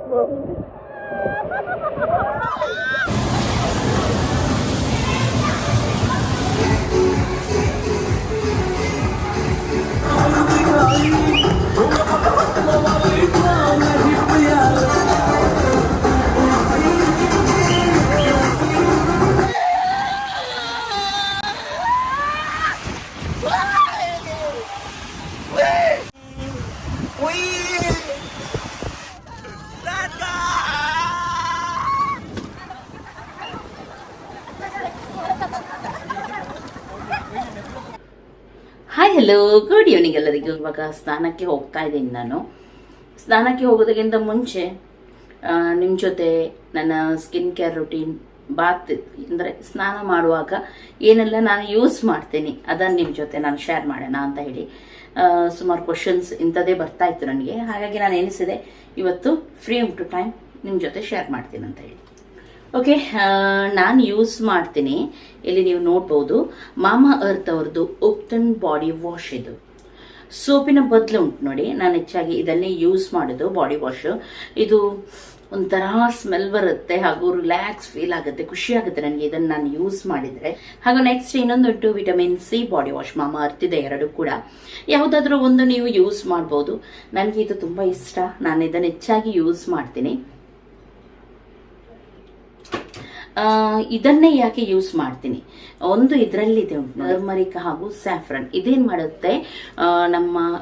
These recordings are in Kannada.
ಹಾಯ್ ಹಲೋ ಗುಡ್ ಈವ್ನಿಂಗ್ ಎಲ್ಲರಿಗೂ. ಇವಾಗ ಸ್ನಾನಕ್ಕೆ ಹೋಗ್ತಾ ಇದ್ದೀನಿ. ನಾನು ಸ್ನಾನಕ್ಕೆ ಹೋಗೋದಕ್ಕಿಂತ ಮುಂಚೆ ನಿಮ್ಮ ಜೊತೆ ನನ್ನ ಸ್ಕಿನ್ ಕೇರ್ ರುಟೀನ್, ಬಾತ್ ಅಂದರೆ ಸ್ನಾನ ಮಾಡುವಾಗ ಏನೆಲ್ಲ ನಾನು ಯೂಸ್ ಮಾಡ್ತೀನಿ ಅದನ್ನು ನಿಮ್ಮ ಜೊತೆ ನಾನು ಶೇರ್ ಮಾಡೋಣ ಅಂತ ಹೇಳಿ ಸುಮಾರು ಕ್ವಶನ್ಸ್ ಇಂಥದ್ದೇ ಬರ್ತಾ ಇತ್ತು ನನಗೆ. ಹಾಗಾಗಿ ನಾನು ಎನಿಸಿದೆ ಇವತ್ತು ಫ್ರೀ ಟು ಟೈಮ್ ನಿಮ್ಮ ಜೊತೆ ಶೇರ್ ಮಾಡ್ತೀನಿ ಅಂತ ಹೇಳಿ. ಓಕೆ, ನಾನು ಯೂಸ್ ಮಾಡ್ತೀನಿ, ಇಲ್ಲಿ ನೀವು ನೋಡ್ಬೋದು, ಮಾಮಾ ಅರ್ತ್ ಅವ್ರದ್ದು ಉಪ್ತನ್ ಬಾಡಿ ವಾಶ್. ಇದು ಸೋಪಿನ ಬದಲು ಉಂಟು ನೋಡಿ. ನಾನು ಹೆಚ್ಚಾಗಿ ಇದನ್ನೇ ಯೂಸ್ ಮಾಡೋದು, ಬಾಡಿ ವಾಶ್. ಇದು ಒಂಥರ ಸ್ಮೆಲ್ ಬರುತ್ತೆ ಹಾಗೂ ರಿಲ್ಯಾಕ್ಸ್ ಫೀಲ್ ಆಗುತ್ತೆ, ಖುಷಿ ಆಗುತ್ತೆ ನನಗೆ ಇದನ್ನು ನಾನು ಯೂಸ್ ಮಾಡಿದರೆ. ಹಾಗೂ ನೆಕ್ಸ್ಟ್ ಇನ್ನೊಂದುಂಟು vitamin C body wash, Mamaearth ಇದೆ, ಎರಡು ಕೂಡ. ಯಾವುದಾದ್ರೂ ಒಂದು ನೀವು ಯೂಸ್ ಮಾಡ್ಬೋದು. ನನಗೆ ಇದು ತುಂಬ ಇಷ್ಟ, ನಾನು ಇದನ್ನು ಹೆಚ್ಚಾಗಿ ಯೂಸ್ ಮಾಡ್ತೀನಿ. ಇದನ್ನೇ ಯಾಕೆ ಯೂಸ್ ಮಾಡ್ತೀನಿ, ಒಂದು ಇದರಲ್ಲಿದೆ ಉಂಟು ಟರ್ಮರಿಕ್ ಹಾಗೂ ಸ್ಯಾಫ್ರನ್. ಇದೇನ್ ಮಾಡುತ್ತೆ,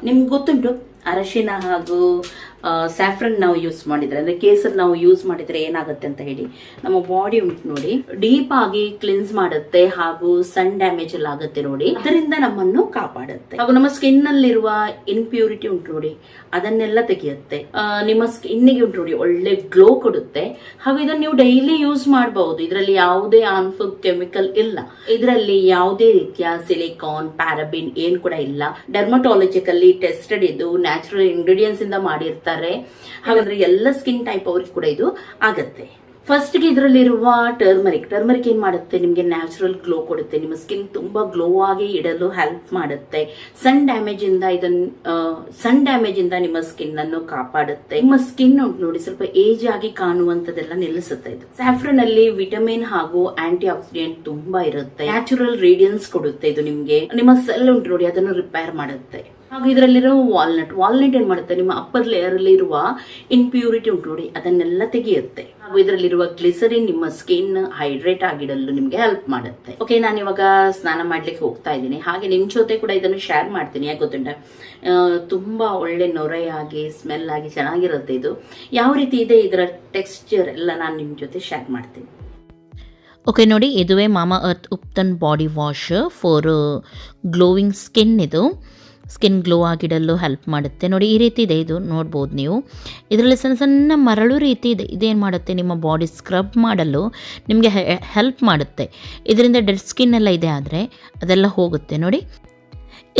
ನಿಮ್ಗೆ ಗೊತ್ತುಂಟು ಅರಶಿನ ಹಾಗೂ ಸ್ಯಾಫ್ರನ್ ನಾವು ಯೂಸ್ ಮಾಡಿದ್ರೆ, ಅಂದ್ರೆ ಕೇಸರ್ ನಾವು ಯೂಸ್ ಮಾಡಿದ್ರೆ ಏನಾಗುತ್ತೆ ಅಂತ ಹೇಳಿ, ನಮ್ಮ ಬಾಡಿ ಉಂಟು ನೋಡಿ ಡೀಪ್ ಆಗಿ ಕ್ಲಿನ್ಸ್ ಮಾಡುತ್ತೆ ಹಾಗೂ ಸನ್ ಡ್ಯಾಮೇಜ್ ಎಲ್ಲ ಆಗುತ್ತೆ ನೋಡಿ, ಅದರಿಂದ ನಮ್ಮನ್ನು ಕಾಪಾಡುತ್ತೆ. ಹಾಗೂ ನಮ್ಮ ಸ್ಕಿನ್ ನಲ್ಲಿರುವ ಇಂಪ್ಯೂರಿಟಿ ಉಂಟು ನೋಡಿ, ಅದನ್ನೆಲ್ಲ ತೆಗೆಯುತ್ತೆ. ನಿಮ್ಮ ಸ್ಕಿನ್ನಿಗೆ ಉಂಟು ನೋಡಿ ಒಳ್ಳೆ ಗ್ಲೋ ಕೊಡುತ್ತೆ. ಹಾಗೂ ಇದನ್ನು ನೀವು ಡೈಲಿ ಯೂಸ್ ಮಾಡಬಹುದು. ಇದರಲ್ಲಿ ಯಾವುದೇ ಹಾರ್ಮ್ಫುಲ್ ಕೆಮಿಕಲ್ ಇಲ್ಲ, ಇದರಲ್ಲಿ ಯಾವುದೇ ರೀತಿಯ ಸಿಲಿಕಾನ್, ಪ್ಯಾರಾಬಿನ್ ಏನ್ ಕೂಡ ಇಲ್ಲ. ಡರ್ಮಟಾಲಜಿಕಲ್ಲಿ ಟೆಸ್ಟೆಡ್, ಇದು ನ್ಯಾಚುರಲ್ ಇಂಗ್ರೀಡಿಯೆಂಟ್ಸ್ ಇಂದ ಮಾಡಿರ್ತಾರೆ. ಹಾಗಾದ್ರೆ ಎಲ್ಲ ಸ್ಕಿನ್ ಟೈಪ್ ಅವ್ರಿಗೆ ಕೂಡ ಇದು ಆಗತ್ತೆ. ಫಸ್ಟ್ ಗೆ ಇದರಲ್ಲಿರುವ ಟರ್ಮರಿಕ್ ಏನ್ ಮಾಡುತ್ತೆ, ನಿಮ್ಗೆ ನ್ಯಾಚುರಲ್ ಗ್ಲೋ ಕೊಡುತ್ತೆ, ನಿಮ್ಮ ಸ್ಕಿನ್ ತುಂಬಾ ಗ್ಲೋ ಆಗಿ ಇಡಲು ಹೆಲ್ಪ್ ಮಾಡುತ್ತೆ. ಸನ್ ಡ್ಯಾಮೇಜ್ ಇಂದ ನಿಮ್ಮ ಸ್ಕಿನ್ ಅನ್ನು ಕಾಪಾಡುತ್ತೆ. ನಿಮ್ಮ ಸ್ಕಿನ್ ಉಂಟು ನೋಡಿ ಸ್ವಲ್ಪ ಏಜ್ ಆಗಿ ಕಾಣುವಂತದೆಲ್ಲ ನಿಲ್ಲಿಸುತ್ತೆ. ಇದು ಸ್ಯಾಫ್ರನ್ ಅಲ್ಲಿ ವಿಟಮಿನ್ ಹಾಗೂ ಆಂಟಿ ಆಕ್ಸಿಡೆಂಟ್ ತುಂಬಾ ಇರುತ್ತೆ. ನ್ಯಾಚುರಲ್ ರೇಡಿಯನ್ಸ್ ಕೊಡುತ್ತೆ. ಇದು ನಿಮ್ಗೆ ನಿಮ್ಮ ಸೆಲ್ ಉಂಟು ನೋಡಿ ಅದನ್ನು ರಿಪೇರ್ ಮಾಡುತ್ತೆ. ಹಾಗೂ ಇದರಲ್ಲಿರೋ ವಾಲ್ನಟ್ ಏನ್ ಮಾಡುತ್ತೆ, ನಿಮ್ಮ ಅಪ್ಪರ್ ಲೇಯರ್ ಅಲ್ಲಿ ಇರುವ ಇಂಪ್ಯೂರಿಟಿ ಉಂಟು ನೋಡಿ ಅದನ್ನೆಲ್ಲ ತೆಗೆಯುತ್ತೆ. ಹಾಗೂ ಇದರಲ್ಲಿರುವ ಗ್ಲಿಸರಿನ್ ನಿಮ್ಮ ಸ್ಕಿನ್ ಹೈಡ್ರೇಟ್ ಆಗಿಡಲು ನಿಮ್ಗೆ ಹೆಲ್ಪ್ ಮಾಡುತ್ತೆ. ಓಕೆ, ನಾನು ಇವಾಗ ಸ್ನಾನ ಮಾಡ್ಲಿಕ್ಕೆ ಹೋಗ್ತಾ ಇದ್ದೀನಿ. ಹಾಗೆ ನಿಮ್ ಜೊತೆ ಕೂಡ ಇದನ್ನು ಶೇರ್ ಮಾಡ್ತೀನಿ. ಯಾಕೆ ಗೊತ್ತುಂಟ, ತುಂಬಾ ಒಳ್ಳೆ ನೊರೆಯಾಗಿ ಸ್ಮೆಲ್ ಆಗಿ ಚೆನ್ನಾಗಿರುತ್ತೆ. ಇದು ಯಾವ ರೀತಿ ಇದೆ ಇದರ ಟೆಕ್ಸ್ಚರ್ ಎಲ್ಲ ನಾನು ನಿಮ್ ಜೊತೆ ಶೇರ್ ಮಾಡ್ತೀನಿ. ಓಕೆ ನೋಡಿ, ಇದುವೇ Mamaearth ubtan body wash for glowing skin. ಇದು ಸ್ಕಿನ್ ಗ್ಲೋ ಆಗಿಡಲು ಹೆಲ್ಪ್ ಮಾಡುತ್ತೆ ನೋಡಿ. ಈ ರೀತಿ ಇದೆ, ಇದು ನೋಡ್ಬೋದು ನೀವು. ಇದರಲ್ಲಿ ಸಣ್ಣ ಸಣ್ಣ ಮರಳು ರೀತಿ ಇದೆ. ಇದೇನು ಮಾಡುತ್ತೆ, ನಿಮ್ಮ ಬಾಡಿ ಸ್ಕ್ರಬ್ ಮಾಡಲು ನಿಮಗೆ ಹೆಲ್ಪ್ ಮಾಡುತ್ತೆ. ಇದರಿಂದ ಡೆಡ್ ಸ್ಕಿನ್ ಎಲ್ಲ ಇದೆ ಆದರೆ ಅದೆಲ್ಲ ಹೋಗುತ್ತೆ ನೋಡಿ.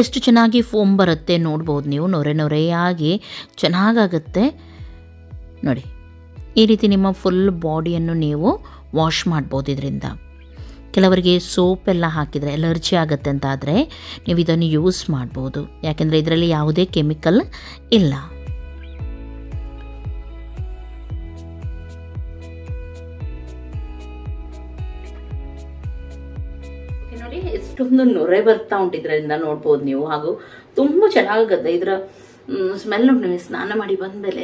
ಎಷ್ಟು ಚೆನ್ನಾಗಿ ಫೋಮ್ ಬರುತ್ತೆ ನೋಡ್ಬೋದು ನೀವು, ನೊರೆಯಾಗಿ ಚೆನ್ನಾಗಾಗುತ್ತೆ ನೋಡಿ. ಈ ರೀತಿ ನಿಮ್ಮ ಫುಲ್ ಬಾಡಿಯನ್ನು ನೀವು ವಾಶ್ ಮಾಡ್ಬೋದು ಇದರಿಂದ. ಕೆಲವರಿಗೆ ಸೋಪ್ ಎಲ್ಲ ಹಾಕಿದರೆ ಎಲರ್ಜಿ ಆಗುತ್ತೆ ಅಂತ ಆದರೆ ನೀವು ಇದನ್ನು ಯೂಸ್ ಮಾಡ್ಬೋದು, ಯಾಕೆಂದರೆ ಇದರಲ್ಲಿ ಯಾವುದೇ ಕೆಮಿಕಲ್ ಇಲ್ಲ. ನೋಡಿ ಎಷ್ಟೊಂದು ನೊರೆ ಬರ್ತಾ ಉಂಟು ಇದರಿಂದ ನೋಡ್ಬೋದು ನೀವು. ಹಾಗೂ ತುಂಬ ಚೆನ್ನಾಗುತ್ತೆ ಇದರ ಸ್ಮೆಲ್ ಉಂಟು. ನೀವು ಸ್ನಾನ ಮಾಡಿ ಬಂದಮೇಲೆ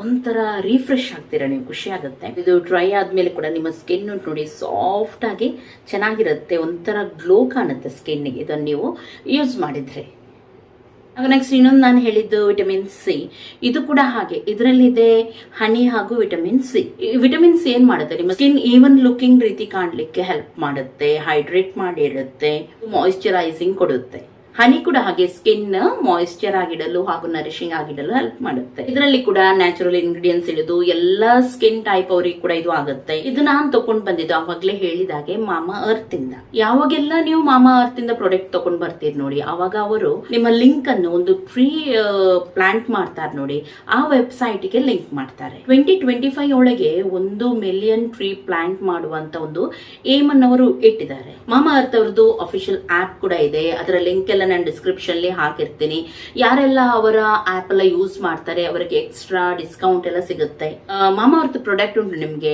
ಒಂಥರ ರಿಫ್ರೆಶ್ ಆಗ್ತೀರಾ ನೀವು, ಖುಷಿ ಆಗುತ್ತೆ. ಇದು ಡ್ರೈ ಆದ್ಮೇಲೆ ಕೂಡ ನಿಮ್ಮ ಸ್ಕಿನ್ ಉಂಟು ನೋಡಿ ಸಾಫ್ಟ್ ಆಗಿ ಚೆನ್ನಾಗಿರುತ್ತೆ, ಒಂಥರ ಗ್ಲೋ ಕಾಣುತ್ತೆ ಸ್ಕಿನ್ನಿಗೆ ಇದನ್ನು ನೀವು ಯೂಸ್ ಮಾಡಿದ್ರೆ. ಆಗ ನೆಕ್ಸ್ಟ್ ಇನ್ನೊಂದು ನಾನು ಹೇಳಿದ್ದು ವಿಟಮಿನ್ ಸಿ. ಇದು ಕೂಡ ಹಾಗೆ, ಇದರಲ್ಲಿದೆ ಹನಿ ಹಾಗೂ ವಿಟಮಿನ್ ಸಿ. ವಿಟಮಿನ್ ಸಿ ಏನ್ ಮಾಡುತ್ತೆ, ನಿಮ್ಮ ಸ್ಕಿನ್ ಈವನ್ ಲುಕಿಂಗ್ ರೀತಿ ಕಾಣಲಿಕ್ಕೆ ಹೆಲ್ಪ್ ಮಾಡುತ್ತೆ, ಹೈಡ್ರೇಟ್ ಮಾಡಿರುತ್ತೆ, ಮಾಯಿಶ್ಚರೈಸಿಂಗ್ ಕೊಡುತ್ತೆ. ಹನಿ ಕೂಡ ಹಾಗೆ ಸ್ಕಿನ್ ಮಾಯಿಶ್ಚರ್ ಆಗಿಡಲು ಹಾಗೂ ನರಿಶಿಂಗ್ ಆಗಿಡಲು ಹೆಲ್ಪ್ ಮಾಡುತ್ತೆ. ಇದರಲ್ಲಿ ಕೂಡ ನ್ಯಾಚುರಲ್ ಇಂಗ್ರೀಡಿಯೆಂಟ್ಸ್ ಇಳಿದು ಎಲ್ಲ ಸ್ಕಿನ್ ಟೈಪ್ ಅವರಿಗೆ ಕೂಡ ಇದು ಆಗುತ್ತೆ. ಇದು ನಾನು ತಗೊಂಡ್ ಬಂದಿದ್ದು ಆವಾಗಲೇ ಹೇಳಿದಾಗೆ ಮಾಮಾ ಅರ್ತ್ ಇಂದ. ಯಾವಾಗೆಲ್ಲ ನೀವು ಮಾಮಾ ಅರ್ತ್ ಇಂದ ಪ್ರಾಡಕ್ಟ್ ತಗೊಂಡ್ ಬರ್ತೀರಿ ನೋಡಿ, ಅವಾಗ ಅವರು ನಿಮ್ಮ ಲಿಂಕ್ ಅನ್ನು ಒಂದು ಫ್ರೀ ಪ್ಲಾಂಟ್ ಮಾಡ್ತಾರೆ ನೋಡಿ, ಆ ವೆಬ್ಸೈಟ್ ಗೆ ಲಿಂಕ್ ಮಾಡ್ತಾರೆ. 2025 ಒಳಗೆ 1 ಮಿಲಿಯನ್ ಟ್ರೀ ಪ್ಲಾಂಟ್ ಮಾಡುವಂತ ಒಂದು ಏಮ್ ಅನ್ನು ಅವರು ಇಟ್ಟಿದ್ದಾರೆ. ಮಾಮಾ ಅರ್ತ್ ಅವ್ರದ್ದು ಅಫಿಷಿಯಲ್ ಆಪ್ ಕೂಡ ಇದೆ, ಅದರ ಲಿಂಕ್ ಎಲ್ಲ ಎಲ್ಲ ನಾನು ಡಿಸ್ಕ್ರಿಪ್ಷನ್ಲಿ ಹಾಕಿರ್ತೀನಿ. ಯಾರೆಲ್ಲ ಅವರ ಆಪ್ ಎಲ್ಲ ಯೂಸ್ ಮಾಡ್ತಾರೆ ಅವರಿಗೆ ಎಕ್ಸ್ಟ್ರಾ ಡಿಸ್ಕೌಂಟ್ ಎಲ್ಲ ಸಿಗುತ್ತೆ. ಮಾಮಾ ಅರ್ತ್ ಪ್ರಾಡಕ್ಟ್ ಉಂಟು ನಿಮ್ಗೆ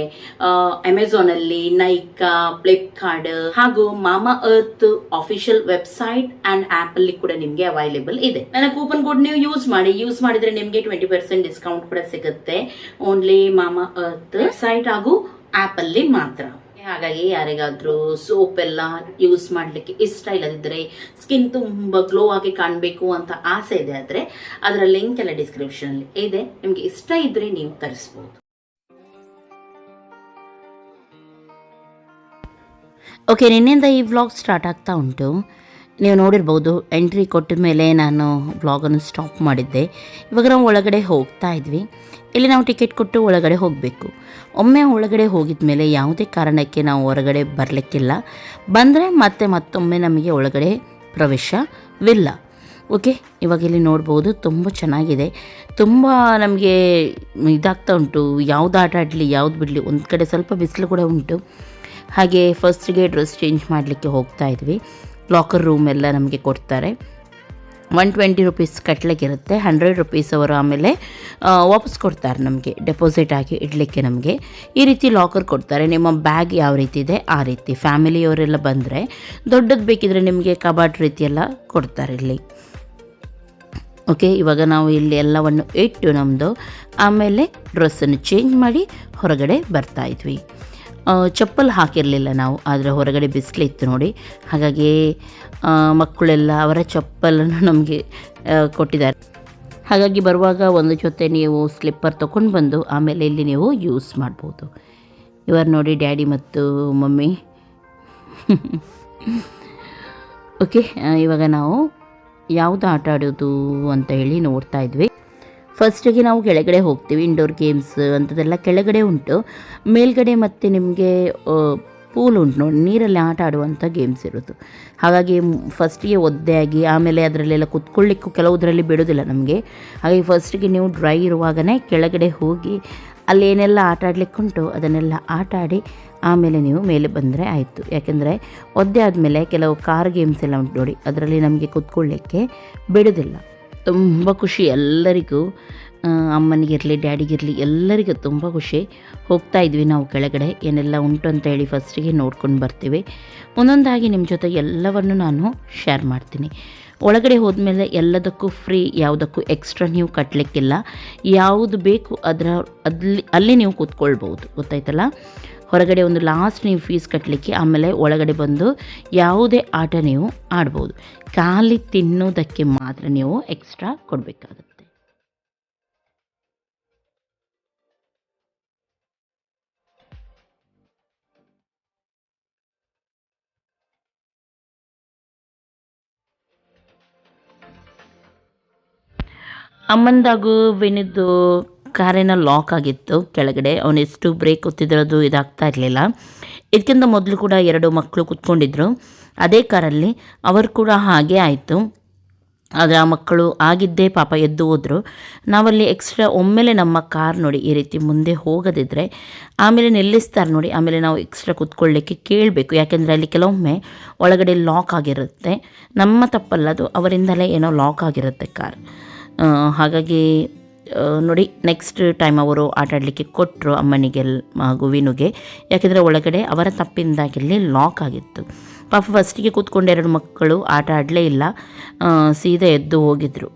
ಅಮೆಝಾನ್ ಅಲ್ಲಿ, ನೈಕಾ, ಫ್ಲಿಪ್ಕಾರ್ಟ್ ಹಾಗೂ Mamaearth official website and app ಅಲ್ಲಿ ಕೂಡ ನಿಮ್ಗೆ ಅವೈಲೇಬಲ್ ಇದೆ. ನನ್ನ ಕೂಪನ್ ಕೋಡ್ ನೀವು ಯೂಸ್ ಮಾಡಿದ್ರೆ ನಿಮ್ಗೆ 20% ಡಿಸ್ಕೌಂಟ್ ಕೂಡ ಸಿಗುತ್ತೆ. ಓನ್ಲಿ ಮಾಮಾ ಅರ್ತ್ ವೆಬ್ಸೈಟ್ ಹಾಗೂ ಆಪ್ ಅಲ್ಲಿ ಮಾತ್ರ. ಹಾಗಾಗಿ ಯಾರಿಗಾದ್ರೂ ಸೋಪ್ ಎಲ್ಲ ಯೂಸ್ ಮಾಡ್ಲಿಕ್ಕೆ ಇಷ್ಟ ಇಲ್ಲದಿದ್ರೆ, ಸ್ಕಿನ್ ತುಂಬಾ ಗ್ಲೋ ಆಗಿ ಕಾಣಬೇಕು ಅಂತ ಆಸೆ ಇದೆ ಆದ್ರೆ ಅದರ ಲಿಂಕ್ ಎಲ್ಲ ಡಿಸ್ಕ್ರಿಪ್ಷನ್ ಅಲ್ಲಿ ಇದೆ. ನಿಮ್ಗೆ ಇಷ್ಟ ಇದ್ರೆ ನೀವು ತರಿಸಬಹುದು. ಓಕೆ, ನಿನ್ನೆಯಿಂದ ಈ ವ್ಲಾಗ್ ಸ್ಟಾರ್ಟ್ ಆಗ್ತಾ ಉಂಟು. ನೀವು ನೋಡಿರ್ಬೋದು, ಎಂಟ್ರಿ ಕೊಟ್ಟ ಮೇಲೆ ನಾನು ವ್ಲಾಗನ್ನು ಸ್ಟಾಪ್ ಮಾಡಿದ್ದೆ. ಇವಾಗ ನಾವು ಒಳಗಡೆ ಹೋಗ್ತಾ ಇದ್ವಿ. ಇಲ್ಲಿ ನಾವು ಟಿಕೆಟ್ ಕೊಟ್ಟು ಒಳಗಡೆ ಹೋಗಬೇಕು. ಒಮ್ಮೆ ಒಳಗಡೆ ಹೋಗಿದ ಮೇಲೆ ಯಾವುದೇ ಕಾರಣಕ್ಕೆ ನಾವು ಹೊರಗಡೆ ಬರಲಿಕ್ಕಿಲ್ಲ. ಬಂದರೆ ಮತ್ತೊಮ್ಮೆ ನಮಗೆ ಒಳಗಡೆ ಪ್ರವೇಶವಿಲ್ಲ. ಓಕೆ, ಇವಾಗ ಇಲ್ಲಿ ನೋಡ್ಬೋದು, ತುಂಬ ಚೆನ್ನಾಗಿದೆ. ತುಂಬ ನಮಗೆ ಇದಾಗ್ತಾ ಉಂಟು, ಯಾವ್ದು ಆಟ ಆಡಲಿ ಯಾವ್ದು ಬಿಡಲಿ. ಒಂದು ಕಡೆ ಸ್ವಲ್ಪ ಬಿಸಿಲು ಕೂಡ ಉಂಟು. ಹಾಗೆ ಫಸ್ಟ್ಗೆ ಡ್ರೆಸ್ ಚೇಂಜ್ ಮಾಡಲಿಕ್ಕೆ ಹೋಗ್ತಾ ಇದ್ವಿ. ಲಾಕರ್ ರೂಮ್ ಎಲ್ಲ ನಮಗೆ ಕೊಡ್ತಾರೆ. 120 ರೂಪೀಸ್ ಕಟ್ಟಲಿಕ್ಕಿರುತ್ತೆ. 100 ರೂಪೀಸ್ ಅವರು ಆಮೇಲೆ ವಾಪಸ್ ಕೊಡ್ತಾರೆ ನಮಗೆ, ಡೆಪಾಸಿಟ್ ಆಗಿ ಇಡಲಿಕ್ಕೆ. ನಮಗೆ ಈ ರೀತಿ ಲಾಕರ್ ಕೊಡ್ತಾರೆ. ನಿಮ್ಮ ಬ್ಯಾಗ್ ಯಾವ ರೀತಿ ಇದೆ ಆ ರೀತಿ. ಫ್ಯಾಮಿಲಿಯವರೆಲ್ಲ ಬಂದರೆ ದೊಡ್ಡದು ಬೇಕಿದ್ರೆ ನಿಮಗೆ ಕಬಾರ್ಡ್ ರೀತಿ ಎಲ್ಲ ಕೊಡ್ತಾರೆ ಇಲ್ಲಿ. ಓಕೆ, ಇವಾಗ ನಾವು ಇಲ್ಲಿ ಎಲ್ಲವನ್ನು ಇಟ್ಟು ನಮ್ಮದು ಆಮೇಲೆ ಡ್ರೆಸ್ಸನ್ನು ಚೇಂಜ್ ಮಾಡಿ ಹೊರಗಡೆ ಬರ್ತಾ ಇದ್ವಿ. ಚಪ್ಪಲ್ ಹಾಕಿರಲಿಲ್ಲ ನಾವು, ಆದರೆ ಹೊರಗಡೆ ಬಿಸಿಲಿತ್ತು ನೋಡಿ. ಹಾಗಾಗಿ ಮಕ್ಕಳೆಲ್ಲ ಅವರ ಚಪ್ಪಲನ್ನು ನಮಗೆ ಕೊಟ್ಟಿದ್ದಾರೆ. ಹಾಗಾಗಿ ಬರುವಾಗ ಒಂದು ಜೊತೆ ನೀವು ಸ್ಲಿಪ್ಪರ್ ತೊಗೊಂಡು ಬಂದು ಆಮೇಲೆ ಇಲ್ಲಿ ನೀವು ಯೂಸ್ ಮಾಡ್ಬೋದು. ಇವರು ನೋಡಿ ಡ್ಯಾಡಿ ಮತ್ತು ಮಮ್ಮಿ. ಓಕೆ, ಇವಾಗ ನಾವು ಯಾವುದು ಆಟ ಆಡೋದು ಅಂತ ಹೇಳಿ ನೋಡ್ತಾ ಇದ್ವಿ. ಫಸ್ಟಿಗೆ ನಾವು ಕೆಳಗಡೆ ಹೋಗ್ತೀವಿ. ಇಂಡೋರ್ ಗೇಮ್ಸ್ ಅಂಥದ್ದೆಲ್ಲ ಕೆಳಗಡೆ ಉಂಟು. ಮೇಲ್ಗಡೆ ಮತ್ತು ನಿಮಗೆ ಪೂಲ್ ಉಂಟು ನೋಡಿ, ನೀರಲ್ಲಿ ಆಟ ಆಡುವಂಥ ಗೇಮ್ಸ್ ಇರೋದು. ಹಾಗಾಗಿ ಫಸ್ಟಿಗೆ ಒದ್ದೆ ಆಗಿ ಆಮೇಲೆ ಅದರಲ್ಲೆಲ್ಲ ಕುತ್ಕೊಳ್ಳಿಕ್ಕೂ ಕೆಲವುದರಲ್ಲಿ ಬಿಡೋದಿಲ್ಲ ನಮಗೆ. ಹಾಗಾಗಿ ಫಸ್ಟಿಗೆ ನೀವು ಡ್ರೈ ಇರುವಾಗಲೇ ಕೆಳಗಡೆ ಹೋಗಿ ಅಲ್ಲಿ ಏನೆಲ್ಲ ಆಟ ಆಡಲಿಕ್ಕುಂಟು ಅದನ್ನೆಲ್ಲ ಆಟ ಆಡಿ ಆಮೇಲೆ ನೀವು ಮೇಲೆ ಬಂದರೆ ಆಯಿತು. ಯಾಕೆಂದರೆ ಒದ್ದೆ ಆದಮೇಲೆ ಕೆಲವು ಕಾರ್ ಗೇಮ್ಸ್ ಎಲ್ಲ ಉಂಟು ನೋಡಿ, ಅದರಲ್ಲಿ ನಮಗೆ ಕುತ್ಕೊಳ್ಳಿಕ್ಕೆ ಬಿಡೋದಿಲ್ಲ. ತುಂಬ ಖುಷಿ ಎಲ್ಲರಿಗೂ, ಅಮ್ಮನಿಗಿರಲಿ ಡ್ಯಾಡಿಗಿರಲಿ ಎಲ್ಲರಿಗೂ ತುಂಬ ಖುಷಿ. ಹೋಗ್ತಾ ಇದ್ವಿ ನಾವು ಕೆಳಗಡೆ, ಏನೆಲ್ಲ ಉಂಟು ಅಂತ ಹೇಳಿ ಫಸ್ಟಿಗೆ ನೋಡ್ಕೊಂಡು ಬರ್ತೀವಿ. ಒಂದೊಂದಾಗಿ ನಿಮ್ಮ ಜೊತೆ ಎಲ್ಲವನ್ನು ನಾನು ಶೇರ್ ಮಾಡ್ತೀನಿ. ಒಳಗಡೆ ಹೋದ್ಮೇಲೆ ಎಲ್ಲದಕ್ಕೂ ಫ್ರೀ, ಯಾವುದಕ್ಕೂ ಎಕ್ಸ್ಟ್ರಾ ನೀವು ಕಟ್ಟಲಿಕ್ಕಿಲ್ಲ. ಯಾವುದು ಬೇಕು ಅಲ್ಲಿ ನೀವು ಕೂತ್ಕೊಳ್ಬೋದು, ಗೊತ್ತಾಯ್ತಲ್ಲ. ಹೊರಗಡೆ ಒಂದು ಲಾಸ್ಟ್ ನೀವು ಫೀಸ್ ಕಟ್ಟಲಿಕ್ಕೆ, ಆಮೇಲೆ ಒಳಗಡೆ ಬಂದು ಯಾವುದೇ ಆಟ ನೀವು ಆಡ್ಬೋದು. ಖಾಲಿ ತಿನ್ನೋದಕ್ಕೆ ಮಾತ್ರ ನೀವು ಎಕ್ಸ್ಟ್ರಾ ಕೊಡಬೇಕಾಗುತ್ತೆ. ಅಮ್ಮಂದಾಗೂ ವಿನಿದ್ದು ಕಾರಿನ ಲಾಕ್ ಆಗಿತ್ತು ಕೆಳಗಡೆ. ಅವನೆಷ್ಟು ಬ್ರೇಕ್ ಒತ್ತಿದ್ರದು ಇದಾಗ್ತಾ ಇರಲಿಲ್ಲ. ಇದಕ್ಕಿಂತ ಮೊದಲು ಕೂಡ 2 ಮಕ್ಕಳು ಕೂತ್ಕೊಂಡಿದ್ರು ಅದೇ ಕಾರಲ್ಲಿ, ಅವರು ಕೂಡ ಹಾಗೆ ಆಯಿತು. ಆದರೆ ಆ ಮಕ್ಕಳು ಆಗಿದ್ದೇ ಪಾಪ ಎದ್ದು ಹೋದರು. ನಾವಲ್ಲಿ ಎಕ್ಸ್ಟ್ರಾ ಒಮ್ಮೆಲೆ ನಮ್ಮ ಕಾರ್ ನೋಡಿ ಈ ರೀತಿ ಮುಂದೆ ಹೋಗದಿದ್ದರೆ ಆಮೇಲೆ ನಿಲ್ಲಿಸ್ತಾರೆ ನೋಡಿ, ಆಮೇಲೆ ನಾವು ಎಕ್ಸ್ಟ್ರಾ ಕೂತ್ಕೊಳ್ಳಿಕ್ಕೆ ಕೇಳಬೇಕು. ಯಾಕೆಂದರೆ ಅಲ್ಲಿ ಕೆಲವೊಮ್ಮೆ ಒಳಗಡೆ ಲಾಕ್ ಆಗಿರುತ್ತೆ. ನಮ್ಮ ತಪ್ಪಲ್ಲದು, ಅವರಿಂದಲೇ ಏನೋ ಲಾಕ್ ಆಗಿರುತ್ತೆ ಕಾರ್. ಹಾಗಾಗಿ ನೋಡಿ, ನೆಕ್ಸ್ಟ್ ಟೈಮ್ ಅವರು ಆಟ ಆಡಲಿಕ್ಕೆ ಕೊಟ್ಟರು ಅಮ್ಮನಿಗೆ ಹಾಗೂ ವಿನುಗೆ. ಯಾಕೆಂದರೆ ಒಳಗಡೆ ಅವರ ತಪ್ಪಿಂದಾಗಿರಲಿ ಲಾಕ್ ಆಗಿತ್ತು. ಪಾಪ ಫಸ್ಟಿಗೆ ಕೂತ್ಕೊಂಡು 2 ಮಕ್ಕಳು ಆಟ ಆಡಲೇ ಇಲ್ಲ, ಸೀದಾ ಎದ್ದು ಹೋಗಿದ್ರು.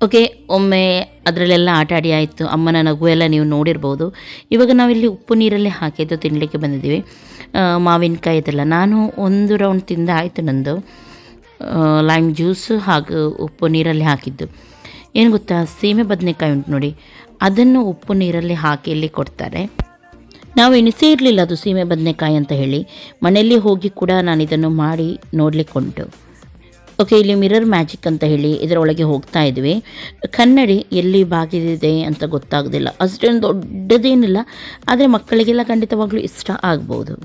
ಓಕೆ, ಒಮ್ಮೆ ಅದರಲ್ಲೆಲ್ಲ ಆಟ ಆಡಿ ಆಯಿತು. ಅಮ್ಮನ ನಗು ಎಲ್ಲ ನೀವು ನೋಡಿರ್ಬೋದು. ಇವಾಗ ನಾವಿಲ್ಲಿ ಉಪ್ಪು ನೀರಲ್ಲೇ ಹಾಕಿದ್ದು ತಿನ್ನಲಿಕ್ಕೆ ಬಂದಿದ್ದೀವಿ. ಮಾವಿನಕಾಯಿ ಇದೆಲ್ಲ ನಾನು ಒಂದು ರೌಂಡ್ ತಿಂದ ಆಯಿತು. ನಂದು ಲೈಮ್ ಜ್ಯೂಸ್ ಹಾಗೂ ಉಪ್ಪು ನೀರಲ್ಲಿ ಹಾಕಿದ್ದು. ಏನು ಗೊತ್ತಾ, ಸೀಮೆ ಬದನೆಕಾಯಿ ಉಂಟು ನೋಡಿ, ಅದನ್ನು ಉಪ್ಪು ನೀರಲ್ಲಿ ಹಾಕಿ ಇಲ್ಲಿ ಕೊಡ್ತಾರೆ. ನಾವು ಎಣಿಸೇ ಇರಲಿಲ್ಲ ಅದು ಸೀಮೆ ಬದನೆಕಾಯಿ ಅಂತ ಹೇಳಿ. ಮನೆಯಲ್ಲಿ ಹೋಗಿ ಕೂಡ ನಾನು ಇದನ್ನು ಮಾಡಿ ನೋಡಲಿಕ್ಕೆ ಉಂಟು. ಓಕೆ, ಇಲ್ಲಿ ಮಿರರ್ ಮ್ಯಾಜಿಕ್ ಅಂತ ಹೇಳಿ ಇದರೊಳಗೆ ಹೋಗ್ತಾ ಇದ್ವಿ. ಕನ್ನಡಿ ಎಲ್ಲಿ ಬಾಗಿದಿದೆ ಅಂತ ಗೊತ್ತಾಗೋದಿಲ್ಲ. ಅಷ್ಟೊಂದು ದೊಡ್ಡದೇನಿಲ್ಲ, ಆದರೆ ಮಕ್ಕಳಿಗೆಲ್ಲ ಖಂಡಿತವಾಗ್ಲೂ ಇಷ್ಟ ಆಗ್ಬೋದು.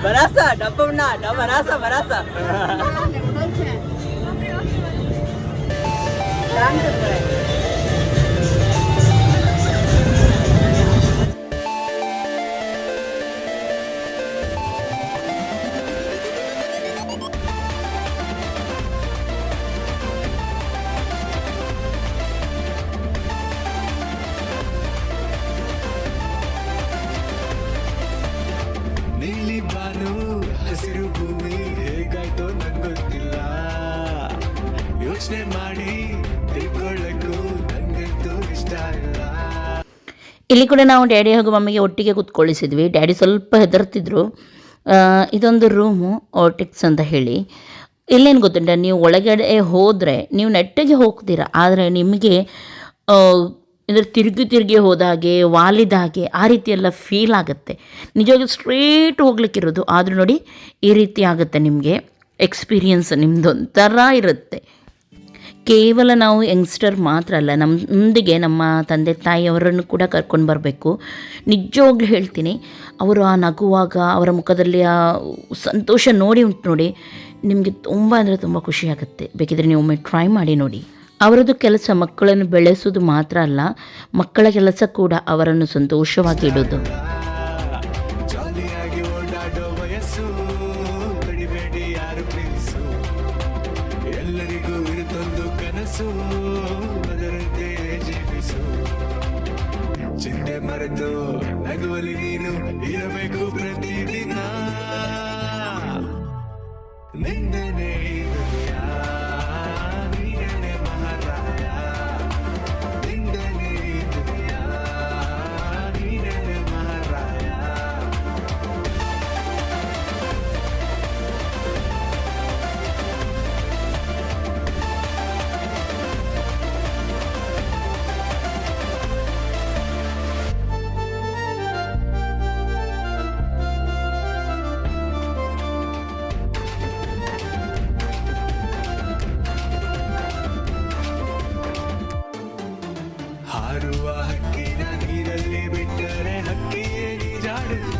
Barasa, dapat na, barasa. ನೀಲಿ ಬಾನು ಹಸಿರು ಭೂಮಿ ಹೇಗಾಯ್ತೋ ನಂಗೊತ್ತಿಲ್ಲ, ಯೋಚನೆ ಮಾಡಿ ತಿಳ್ಕೊಳ್ಳಕ್ಕೂ ನಂಗಂತೂ ಇಷ್ಟ ಇಲ್ಲ. ಇಲ್ಲಿ ಕೂಡ ನಾವು ಡ್ಯಾಡಿ ಹಾಗೂ ಮಮ್ಮಿಗೆ ಒಟ್ಟಿಗೆ ಕೂತ್ಕೊಳ್ಳಿಸಿದ್ವಿ. ಡ್ಯಾಡಿ ಸ್ವಲ್ಪ ಹೆದರ್ತಿದ್ರು. ಇದೊಂದು ರೂಮು ಓರ್ಟಿಕ್ಸ್ ಅಂತ ಹೇಳಿ. ಇಲ್ಲೇನು ಗೊತ್ತುಂಟ, ನೀವು ಒಳಗಡೆ ಹೋದರೆ ನೀವು ನೆಟ್ಟಿಗೆ ಹೋಗ್ತೀರಾ, ಆದರೆ ನಿಮಗೆ ಅಂದರೆ ತಿರುಗಿ ಹೋದಾಗೆ ವಾಲಿದಾಗೆ ಆ ರೀತಿ ಎಲ್ಲ ಫೀಲ್ ಆಗುತ್ತೆ. ನಿಜವಾಗಿ ಸ್ಟ್ರೇಟ್ ಹೋಗ್ಲಿಕ್ಕಿರೋದು, ಆದರೂ ನೋಡಿ ಈ ರೀತಿ ಆಗುತ್ತೆ. ನಿಮಗೆ ಎಕ್ಸ್ಪೀರಿಯನ್ಸ್ ನಿಮ್ಮದೊಂಥರ ಇರುತ್ತೆ. ಕೇವಲ ನಾವು ಯಂಗ್ಸ್ಟರ್ ಮಾತ್ರ ಅಲ್ಲ, ನಮ್ಮೊಂದಿಗೆ ನಮ್ಮ ತಂದೆ ತಾಯಿಯವರನ್ನು ಕೂಡ ಕರ್ಕೊಂಡು ಬರಬೇಕು. ನಿಜವಾಗ್ಲೂ ಹೇಳ್ತೀನಿ, ಅವರು ಆ ನಗುವಾಗ ಅವರ ಮುಖದಲ್ಲಿ ಆ ಸಂತೋಷ ನೋಡಿ ನಿಮಗೆ ತುಂಬ ಅಂದರೆ ತುಂಬ ಖುಷಿಯಾಗುತ್ತೆ. ಬೇಕಿದ್ರೆ ನೀವು ಒಮ್ಮೆ ಟ್ರೈ ಮಾಡಿ ನೋಡಿ. ಅವರದ್ದು ಕೆಲಸ ಮಕ್ಕಳನ್ನು ಬೆಳೆಸೋದು ಮಾತ್ರ ಅಲ್ಲ, ಮಕ್ಕಳ ಕೆಲಸ ಕೂಡ ಅವರನ್ನು ಸಂತೋಷವಾಗಿ ಇಡೋದು. ಜಾಲಿಯಾಗಿ ಓಡಾಡೋ ವಯಸ್ಸು, ಕಡಿಬೇಡಿ ಯಾರು ಪ್ರೀತಿಸು, ಎಲ್ಲರಿಗೂ ಇರುತ್ತೊಂದು ಕನಸು, ಅದರಂತೆ ಜೀವಿಸು, ಚಿಂತೆ ಮರೆತು ನಗುವಲ್ಲಿ ನೀನು ಇರಬೇಕು ಪ್ರತಿದಿನ, ನಿಂದನೆ ಹಾರುವ ಹಕ್ಕಿನ ನೀರಲ್ಲಿ ಬಿಟ್ಟರೆ ಹಕ್ಕಿಯೇ ನೀಜಾಡಿಲ್ಲ,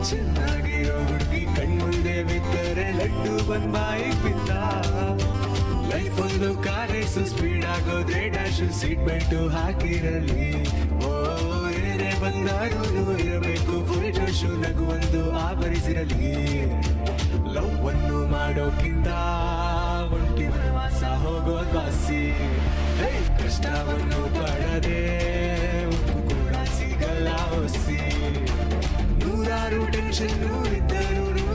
ಚೆನ್ನಾಗಿರೋ ಹುಡುಗಿ ಕಣ್ಮುಂದೆ ಬಿದ್ದರೆ ಲಡ್ಡು ಬಂದ್ ಬಾಯಿಗೆ ಬಿದ್ದ, ಲೈಫ್ ಒಂದು ಕಾರೇಸು ಸ್ಪೀಡ್ ಆಗೋದ್ರೆ ಡ್ಯಾಶು ಸೀಟ್ ಬೆಲ್ಟು ಹಾಕಿರಲಿ, ಓ ಏನೇ ಬಂದಾರು ಇರಬೇಕು ಫುಲ್ ಜೋಶು, ನಗುವೊಂದು ಆವರಿಸಿರಲಿ, ಲವ್ ಅನ್ನು ಮಾಡೋಕ್ಕಿಂತ ಒಂಟಿ ವನವಾಸ ಹೋಗೋದ್ ವಾಸಿ, ಕಷ್ಟವನ್ನು ಪಡದೆ ಉಪ್ಪು ಕೂಡ ಸಿಗಲ್ಲ ಹೊಸಿ, ನೂರಾರು ಟೆನ್ಷನ್ ಇದ್ದರೂ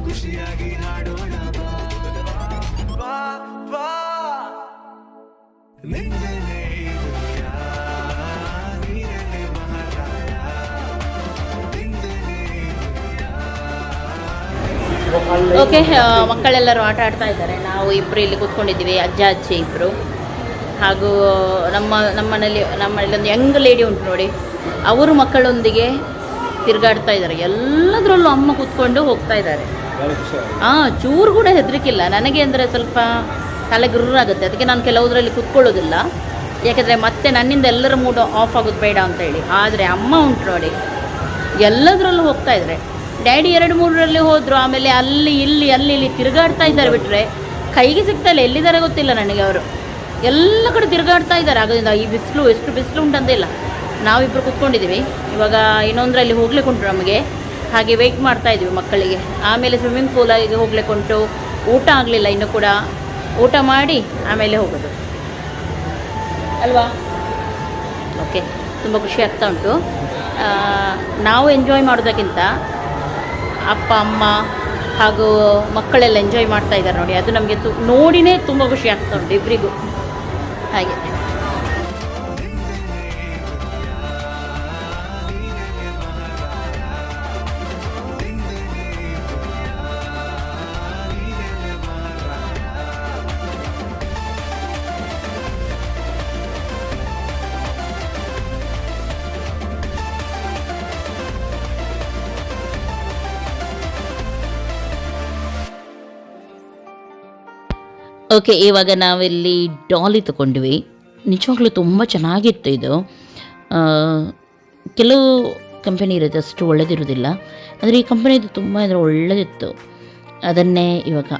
ಖುಷಿಯಾಗಿ ಹಾಡೋಣ ಬಾ ಬಾ, ನಿಂದನೆ ದುನಿಯಾ, ನೀನೇ ಮಹಾರಾಯ, ನಿಂದನೆ ದುನಿಯಾ. ಓಕೆ, ಮಕ್ಕಳೆಲ್ಲರೂ ಆಟ ಆಡ್ತಾ ಇದ್ದಾರೆ. ನಾವು ಇಬ್ಬರು ಇಲ್ಲಿ ಕೂತ್ಕೊಂಡಿದ್ದೀವಿ, ಅಜ್ಜ ಅಜ್ಜಿ ಇಬ್ಬರು. ಹಾಗೂ ನಮ್ಮನೇಲಿ ಒಂದು ಯಂಗ್ ಲೇಡಿ ಉಂಟು ನೋಡಿ, ಅವರು ಮಕ್ಕಳೊಂದಿಗೆ ತಿರುಗಾಡ್ತಾ ಇದ್ದಾರೆ. ಎಲ್ಲದರಲ್ಲೂ ಅಮ್ಮ ಕೂತ್ಕೊಂಡು ಹೋಗ್ತಾ ಇದ್ದಾರೆ. ಚೂರು ಕೂಡ ಹೆದರಿಕಿಲ್ಲ. ನನಗೆ ಅಂದರೆ ಸ್ವಲ್ಪ ತಲೆ ಗುರ್ರಾಗುತ್ತೆ, ಅದಕ್ಕೆ ನಾನು ಕೆಲವುದರಲ್ಲಿ ಕೂತ್ಕೊಳ್ಳೋದಿಲ್ಲ. ಯಾಕೆಂದರೆ ಮತ್ತೆ ನನ್ನಿಂದ ಎಲ್ಲರ ಮೂಡ್ ಆಫ್ ಆಗೋದು ಬೇಡ ಅಂತ ಹೇಳಿ. ಆದರೆ ಅಮ್ಮ ಉಂಟು ನೋಡಿ, ಎಲ್ಲದರಲ್ಲೂ ಹೋಗ್ತಾ ಇದ್ದಾರೆ. ಡ್ಯಾಡಿ 2-3ರಲ್ಲಿ ಹೋದರು, ಆಮೇಲೆ ಅಲ್ಲಿ ಇಲ್ಲಿ ತಿರುಗಾಡ್ತಾ ಇದ್ದಾರೆ. ಬಿಟ್ಟರೆ ಕೈಗೆ ಸಿಗ್ತಾ ಇಲ್ಲ, ಎಲ್ಲಿದ್ದಾರೆ ಗೊತ್ತಿಲ್ಲ ನನಗೆ. ಅವರು ಎಲ್ಲ ಕಡೆ ತಿರುಗಾಡ್ತಾ ಇದ್ದಾರೆ. ಆದ್ದರಿಂದ ಈ ಬಿಸಿಲು ಎಷ್ಟು ಬಿಸಿಲು ಉಂಟಂತಿಲ್ಲ, ನಾವಿಬ್ಬರು ಕೂತ್ಕೊಂಡಿದ್ದೀವಿ. ಇವಾಗ ಇನ್ನೊಂದರಲ್ಲಿ ಹೋಗ್ಲಿಕ್ಕೆ ಉಂಟು ನಮಗೆ, ಹಾಗೆ ವೆಯ್ಟ್ ಮಾಡ್ತಾ ಇದ್ವಿ ಮಕ್ಕಳಿಗೆ. ಆಮೇಲೆ ಸ್ವಿಮ್ಮಿಂಗ್ ಪೂಲಿಗೆ ಹೋಗ್ಲಿಕ್ಕೆ ಉಂಟು. ಊಟ ಆಗಲಿಲ್ಲ ಇನ್ನೂ ಕೂಡ, ಊಟ ಮಾಡಿ ಆಮೇಲೆ ಹೋಗೋದು ಅಲ್ವಾ. ಓಕೆ, ತುಂಬ ಖುಷಿ ಆಗ್ತಾ ಉಂಟು. ನಾವು ಎಂಜಾಯ್ ಮಾಡೋದಕ್ಕಿಂತ ಅಪ್ಪ ಅಮ್ಮ ಹಾಗೂ ಮಕ್ಕಳೆಲ್ಲ ಎಂಜಾಯ್ ಮಾಡ್ತಾ ಇದ್ದಾರೆ ನೋಡಿ, ಅದು ನಮಗೆ ನೋಡಿನೇ ತುಂಬ ಖುಷಿ ಆಗ್ತಾ ಉಂಟು ಇಬ್ಬರಿಗೂ. ಹಾಗೆ ಓಕೆ, ಇವಾಗ ನಾವಿಲ್ಲಿ ಡಾಲಿ ತೊಗೊಂಡ್ವಿ. ನಿಜವಾಗ್ಲೂ ತುಂಬ ಚೆನ್ನಾಗಿತ್ತು ಇದು. ಕೆಲವು ಕಂಪನಿ ಇರುತ್ತೆ ಅಷ್ಟು ಒಳ್ಳೆದಿರೋದಿಲ್ಲ, ಆದರೆ ಈ ಕಂಪನಿದು ತುಂಬ ಅಂದರೆ ಒಳ್ಳೆದಿತ್ತು. ಅದನ್ನೇ ಇವಾಗ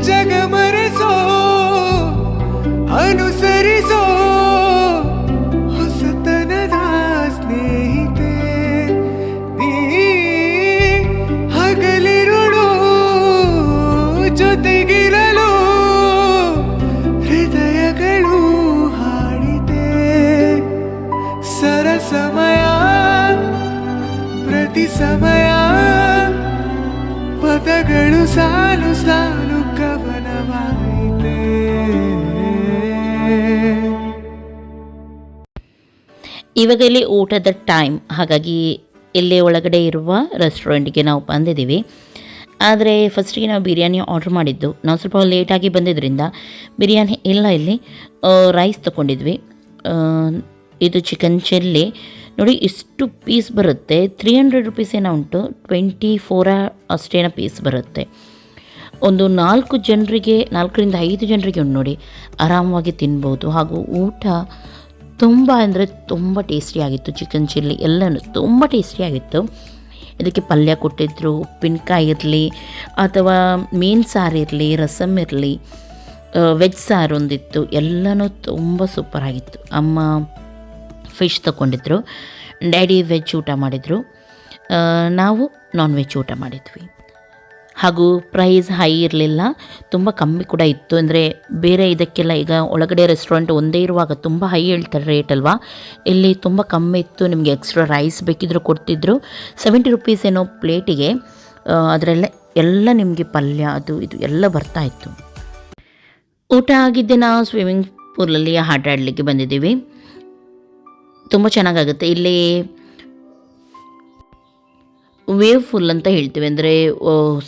ಜಗಮರೆಸೋ ಅನುಸರಿಸೋ ಹೊಸತನದ ಸ್ನೇಹಿತೆ ನೀ, ಹಗಲಿರುಳು ಜೊತೆಗಿರಲು ಹೃದಯಗಳು ಹಾಡಿದೆ. ಸರಸಮಯ ಪ್ರತಿ ಸಮಯ ಪದಗಳು ಸಾಲು ಸಾಲು ಕವನವಾಯಿತೆ. ಇವಾಗ ಇಲ್ಲಿ ಊಟದ ಟೈಮ್, ಹಾಗಾಗಿ ಇಲ್ಲೇ ಒಳಗಡೆ ಇರುವ ರೆಸ್ಟೋರೆಂಟ್ಗೆ ನಾವು ಬಂದಿದ್ದೀವಿ. ಆದರೆ ಫಸ್ಟಿಗೆ ನಾವು ಬಿರಿಯಾನಿ ಆರ್ಡ್ರ್ ಮಾಡಿದ್ದು, ನಾವು ಸ್ವಲ್ಪ ಲೇಟಾಗಿ ಬಂದಿದ್ದರಿಂದ ಬಿರಿಯಾನಿ ಇಲ್ಲ. ಇಲ್ಲಿ ರೈಸ್ ತೊಗೊಂಡಿದ್ವಿ. ಇದು ಚಿಕನ್ ಚಿಲ್ಲಿ ನೋಡಿ, ಇಷ್ಟು ಪೀಸ್ ಬರುತ್ತೆ. 300 ರುಪೀಸ್ ಏನೋ ಉಂಟು, 24 ಅಷ್ಟೇನೋ ಪೀಸ್ ಬರುತ್ತೆ. ಒಂದು 4 ಜನರಿಗೆ, 4ರಿಂದ 5 ಜನರಿಗೆ ಉಂಟು ನೋಡಿ, ಆರಾಮವಾಗಿ ತಿನ್ಬೋದು. ಹಾಗೂ ಊಟ ತುಂಬ ಅಂದರೆ ತುಂಬ ಟೇಸ್ಟಿಯಾಗಿತ್ತು. ಚಿಕನ್ ಚಿಲ್ಲಿ ಎಲ್ಲನೂ ತುಂಬ ಟೇಸ್ಟಿಯಾಗಿತ್ತು. ಇದಕ್ಕೆ ಪಲ್ಯ ಕೊಟ್ಟಿದ್ದರು, ಉಪ್ಪಿನಕಾಯಿ ಇರಲಿ ಅಥವಾ ಮೀನು ಸಾರು ಇರಲಿ, ರಸಮ್ ಇರಲಿ, ವೆಜ್ ಸಾರು ಒಂದಿತ್ತು, ಎಲ್ಲನೂ ತುಂಬ ಸೂಪರಾಗಿತ್ತು. ಅಮ್ಮ ಫಿಶ್ ತೊಗೊಂಡಿದ್ರು, ಡ್ಯಾಡಿ ವೆಜ್ ಊಟ ಮಾಡಿದರು, ನಾವು ನಾನ್ ವೆಜ್ ಊಟ ಮಾಡಿದ್ವಿ. ಹಾಗೂ ಪ್ರೈಸ್ ಹೈ ಇರಲಿಲ್ಲ, ತುಂಬ ಕಮ್ಮಿ ಕೂಡ ಇತ್ತು. ಅಂದರೆ ಬೇರೆ ಇದಕ್ಕೆಲ್ಲ ಈಗ ಒಳಗಡೆ ರೆಸ್ಟೋರೆಂಟ್ ಒಂದೇ ಇರುವಾಗ ತುಂಬ ಹೈ ಹೇಳ್ತಾರೆ ರೇಟ್ ಅಲ್ವಾ, ಇಲ್ಲಿ ತುಂಬ ಕಮ್ಮಿ ಇತ್ತು. ನಿಮಗೆ ಎಕ್ಸ್ಟ್ರಾ ರೈಸ್ ಬೇಕಿದ್ದರೂ ಕೊಡ್ತಿದ್ರು. 70 ರುಪೀಸ್ ಏನೋ ಪ್ಲೇಟಿಗೆ. ಅದರಲ್ಲೇ ಎಲ್ಲ ನಿಮಗೆ ಪಲ್ಯ ಅದು ಇದು ಎಲ್ಲ ಬರ್ತಾಯಿತ್ತು. ಊಟ ಆಗಿದ್ದೆ ನಾವು ಸ್ವಿಮ್ಮಿಂಗ್ ಪೂಲಲ್ಲಿ ಆಟ ಆಡಲಿಕ್ಕೆ ಬಂದಿದ್ದೀವಿ. ತುಂಬ ಚೆನ್ನಾಗಾಗುತ್ತೆ ಇಲ್ಲಿ. ವೇವ್ ಫುಲ್ ಅಂತ ಹೇಳ್ತೀವಿ, ಅಂದರೆ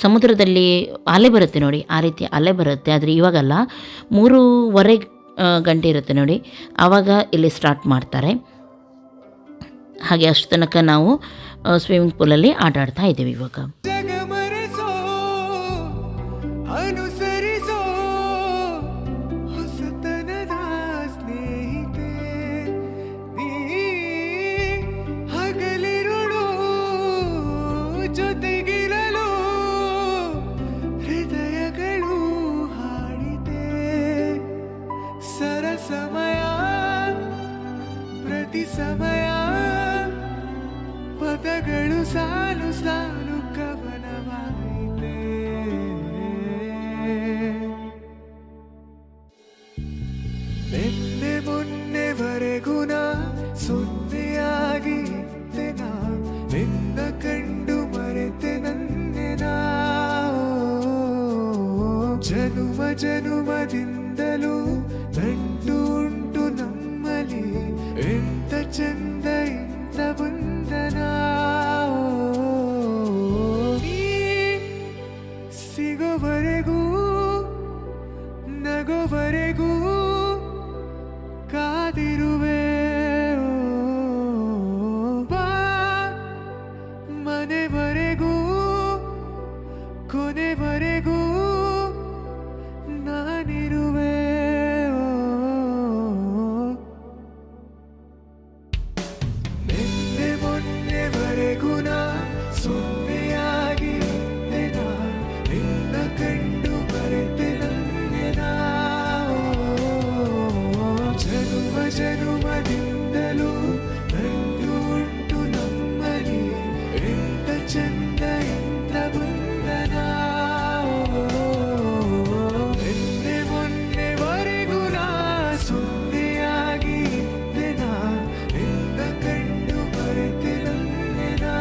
ಸಮುದ್ರದಲ್ಲಿ ಅಲೆ ಬರುತ್ತೆ ನೋಡಿ, ಆ ರೀತಿ ಅಲೆ ಬರುತ್ತೆ. ಆದರೆ ಇವಾಗಲ್ಲ, 3:30 ಗಂಟೆ ಇರುತ್ತೆ ನೋಡಿ, ಆವಾಗ ಇಲ್ಲಿ ಸ್ಟಾರ್ಟ್ ಮಾಡ್ತಾರೆ. ಹಾಗೆ ಅಷ್ಟು ತನಕ ನಾವು ಸ್ವಿಮ್ಮಿಂಗ್ ಪೂಲಲ್ಲಿ ಆಟ ಆಡ್ತಾ ಇದ್ದೀವಿ ಇವಾಗ. ಜಗಮರೆಸೋ ಅನುಸರಿಸೋ ಹೊಸತನದ ಸ್ನೇಹಿತೆ ನೀ, ಹಗಲಿರುಳು ಜೊತೆಗಿರಲು ಹೃದಯಗಳು ಹಾಡಿದೆ. ಸರಸಮಯ ಪ್ರತಿ ಸಮಯ ಪದಗಳು ಸಾಲು ಸಾಲು ಕವನವಾಯಿತೆ. ನಿನ್ನೆ ಮೊನ್ನೆವರೆಗೂ ನಾ ಸೊನ್ನೆಯಾಗಿ ಜನುಮದಿಂದಲೂ ನಂಟು ಉಂಟು ನಮ್ಮಲ್ಲಿ ಎಂತ ಚಂದ ಎಂತ ಬಂಧನ ನೀ ಸಿಗೋವರೆಗೂ ನಗೋವರೆಗೂ ಕಾದಿರುವೆ ಬಾ ಮನೆವರೆಗೂ ಕೊನೆವರೆಗೂ ನಾನಿರುವೆ ನಿನ್ನೆ ಮೊನ್ನೆವರೆಗೂ ನಾ ಸೊನ್ನೆಯಾಗಿದ್ದೆ ನಾ ನಿನ್ನ ಕಂಡು ಮರೆತೆ ನನ್ನೆ ನಾ ಜನುಮ ಜನುಮದಿಂದಲೂ ನಂಟು ಉಂಟು ನಮ್ಮಲ್ಲಿ ಎಂತ ಚಂದ ಎಂತ ಬಂಧನ ನಿನ್ನೆ ಮೊನ್ನೆವರೆಗೂ ನಾ ಸುಂದಿಯಾಗಿ ಇದ್ದೆ ನಾ ನಿನ್ನ ಕಂಡು ಮರೆತೆ ನನ್ನೆ ನಾ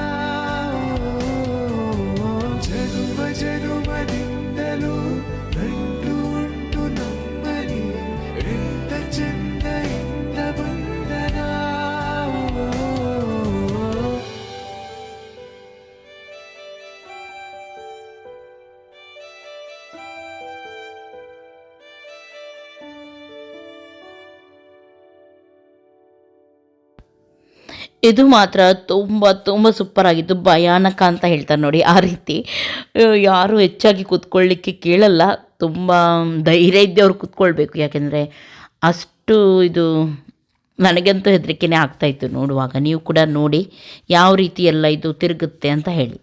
ಜನುಮ ಜನುಮದಿಂದಲೂ ನಂಟು ಉಂಟು ನಮ್ಮಲ್ಲಿ ಎಂತ ಚಂದ ಎಂತ ಬಂಧನ ಇದು ಮಾತ್ರ ತುಂಬ ತುಂಬ ಸೂಪರ್ ಆಗಿತ್ತು, ಭಯಾನಕ ಅಂತ ಹೇಳ್ತಾರೆ ನೋಡಿ ಆ ರೀತಿ. ಯಾರು ಹೆಚ್ಚಾಗಿ ಕೂತ್ಕೊಳ್ಳಿಕ್ಕೆ ಕೇಳಲ್ಲ, ತುಂಬ ಧೈರ್ಯ ಇದ್ದವ್ರು ಕೂತ್ಕೊಳ್ಬೇಕು. ಯಾಕೆಂದರೆ ಅಷ್ಟು ಇದು ನನಗಂತೂ ಹೆದರಿಕೆನೇ ಆಗ್ತಾಯಿತ್ತು ನೋಡುವಾಗ. ನೀವು ಕೂಡ ನೋಡಿ ಯಾವ ರೀತಿ ಎಲ್ಲ ಇದು ತಿರುಗುತ್ತೆ ಅಂತ ಹೇಳಿ.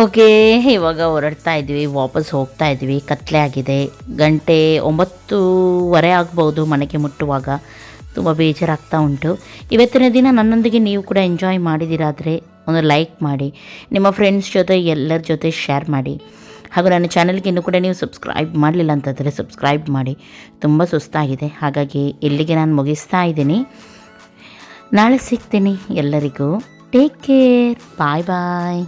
ಓಕೆ, ಇವಾಗ ಹೊರಡ್ತಾ ಇದ್ವಿ, ವಾಪಸ್ ಹೋಗ್ತಾ ಇದ್ವಿ. ಕತ್ಲೆ ಆಗಿದೆ, ಗಂಟೆ 9:30 ಆಗ್ಬೋದು ಮನೆಗೆ ಮುಟ್ಟುವಾಗ. ತುಂಬ ಬೇಜಾರಾಗ್ತಾ ಉಂಟು. ಇವತ್ತಿನ ದಿನ ನನ್ನೊಂದಿಗೆ ನೀವು ಕೂಡ ಎಂಜಾಯ್ ಮಾಡಿದಿರಾದರೆ ಒಂದು ಲೈಕ್ ಮಾಡಿ, ನಿಮ್ಮ ಫ್ರೆಂಡ್ಸ್ ಜೊತೆ ಎಲ್ಲರ ಜೊತೆ ಶೇರ್ ಮಾಡಿ. ಹಾಗೂ ನನ್ನ ಚಾನಲ್ಗೆ ಇನ್ನೂ ಕೂಡ ನೀವು ಸಬ್ಸ್ಕ್ರೈಬ್ ಮಾಡಲಿಲ್ಲ ಅಂತಂದರೆ ಸಬ್ಸ್ಕ್ರೈಬ್ ಮಾಡಿ. ತುಂಬ ಸುಸ್ತಾಗಿದೆ, ಹಾಗಾಗಿ ಇಲ್ಲಿಗೆ ನಾನು ಮುಗಿಸ್ತಾ ಇದ್ದೀನಿ. ನಾಳೆ ಸಿಗ್ತೀನಿ ಎಲ್ಲರಿಗೂ. ಟೇಕ್ ಕೇರ್, ಬಾಯ್ ಬಾಯ್.